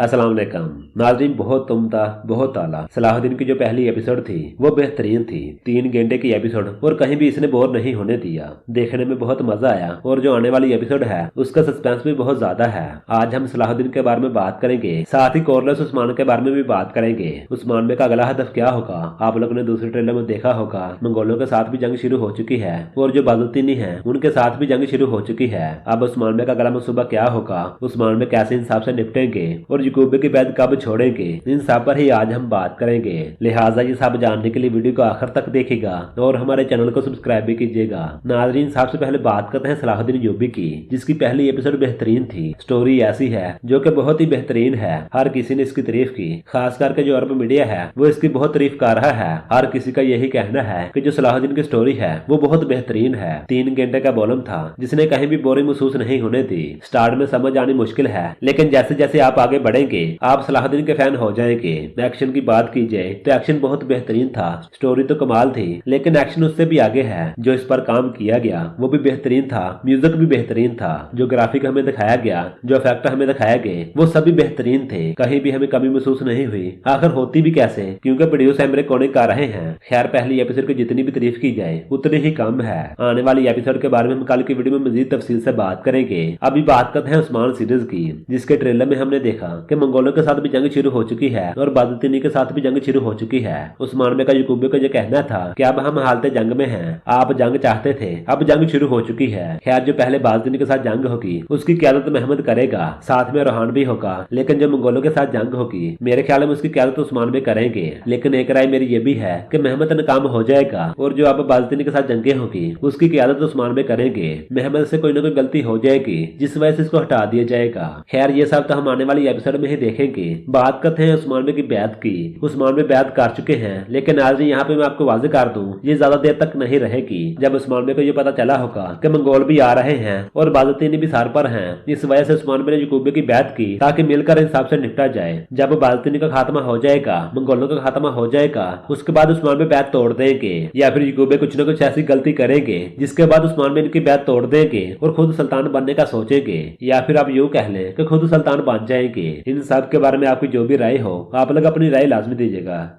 अस्सलाम वालेकुम नाज़रीन। बहुत उम्दा, बहुत आला। सलाहुद्दीन की जो पहली एपिसोड थी वो बेहतरीन थी। 3 घंटे की एपिसोड और कहीं भी इसने बोर नहीं होने दिया। देखने में बहुत मजा आया और जो आने वाली एपिसोड है उसका सस्पेंस भी बहुत ज्यादा है। आज हम सलाहुद्दीन के बारे में बात करेंगे, साथ ही कॉर्नलेस उस्मान के बारे में भी बात करेंगे। उस्मान में का अगला हदफ क्या होगा। आप लोगों ने दूसरे ट्रेलर में देखा होगा, मंगोलों के साथ भी जंग शुरू हो चुकी है और जो बाजुतीनी है उनके साथ भी जंग शुरू हो चुकी है। अब उस्मान में का अगला मनसूबा क्या होगा, उस्मान में कैसे इंसाफ से निपटेंगे और याकूब की बैद कब छोड़ेंगे, इन सब पर ही आज हम बात करेंगे। लिहाजा ये सब जानने के लिए वीडियो को आखिर तक देखिएगा और हमारे चैनल को सब्सक्राइब भी कीजिएगा। नाज़रीन, सबसे पहले बात करते हैं सलाहुद्दीन अय्यूबी की, जिसकी पहली एपिसोड बेहतरीन थी। स्टोरी ऐसी है जो कि बहुत ही बेहतरीन है। हर किसी ने इसकी तारीफ की, खास करके जो अरब मीडिया है वो इसकी बहुत तारीफ कर रहा है। हर किसी का यही कहना है कि जो सलाहुद्दीन की स्टोरी है वो बहुत बेहतरीन है। 3 घंटे का वॉल्यूम था जिसने कहीं भी बोरिंग महसूस नहीं होने दी। स्टार्ट में समझ आनी मुश्किल है, लेकिन जैसे जैसे आप आगे बढ़ेंगे आप सलाहुद्दीन के फैन हो जाएंगे। एक्शन की बात की जाए तो एक्शन बहुत बेहतरीन था। स्टोरी तो कमाल थी, लेकिन एक्शन उससे भी आगे है। जो इस पर काम किया गया वो भी बेहतरीन था। म्यूजिक भी बेहतरीन था। जो ग्राफिक हमें दिखाया गया, जो इफेक्ट हमें दिखाए गए वो सभी बेहतरीन थे। कहीं भी हमें कमी महसूस नहीं हुई। आखिर होती भी कैसे, क्योंकि प्रोड्यूस एमरे कोने कर रहे हैं। खैर, पहली एपिसोड की जितनी भी तारीफ की जाए उतनी ही कम है। आने वाली एपिसोड के बारे में हम कल की वीडियो में मजीद तफसील से बात करेंगे। अभी बात करते हैं उस्मान सीरीज की, जिसके ट्रेलर में हमने देखा कि मंगोलों के साथ भी जंग शुरू हो चुकी है और बाजुतीनी के साथ भी जंग शुरू हो चुकी है। उस्मान में का याकूब का ये कहना था कि अब हम हालते जंग में हैं। आप जंग चाहते थे, अब जंग शुरू हो चुकी है। खैर, जो पहले बाजुतीनी के साथ जंग होगी उसकी क़यादत महमद करेगा, साथ में रोहान भी होगा। लेकिन जो मंगोलों के साथ जंग होगी मेरे ख्याल में उसकी क़यादत उस्मान में करेंगे। लेकिन एक राय मेरी ये भी है कि महमद नाकाम हो जाएगा और जो अब बाजुतीनी के साथ जंगे होगी उसकी क़यादत उस्मान में करेंगे। महमद से कोई ना कोई गलती हो जाएगी जिस वजह से इसको हटा दिया जाएगा। खैर, ये सब तो हम आने वाली एपिसोड में ही देखेंगे। बात करते हैं उस्मान में की बैत की। उस्मान में बैत कर चुके हैं, लेकिन आज यहाँ पे मैं आपको वाजे कर दूं, ये ज्यादा देर तक नहीं रहेगी। जब उस्मान में को ये पता चला होगा कि मंगोल भी आ रहे हैं और बाजुतीनी भी सार पर हैं, इस वजह से उस्मान में ने याकूब की बैत की ताकि मिलकर इंसाफ से निपटा जाए। जब बाजुतीनी का खात्मा हो जाएगा, मंगोलों का खात्मा हो जाएगा, उसके बाद उस्मान में बैत तोड़ देंगे या फिर याकूब कुछ न कुछ ऐसी गलती करेंगे जिसके बाद उस्मान में इनकी बैत तोड़ देंगे और खुद सुल्तान बनने का सोचेंगे, या फिर आप यूं कह लें कि खुद सुल्तान बन जाएंगे। इन सब के बारे में आपकी जो भी राय हो आप लोग अपनी राय लाजमी दीजिएगा।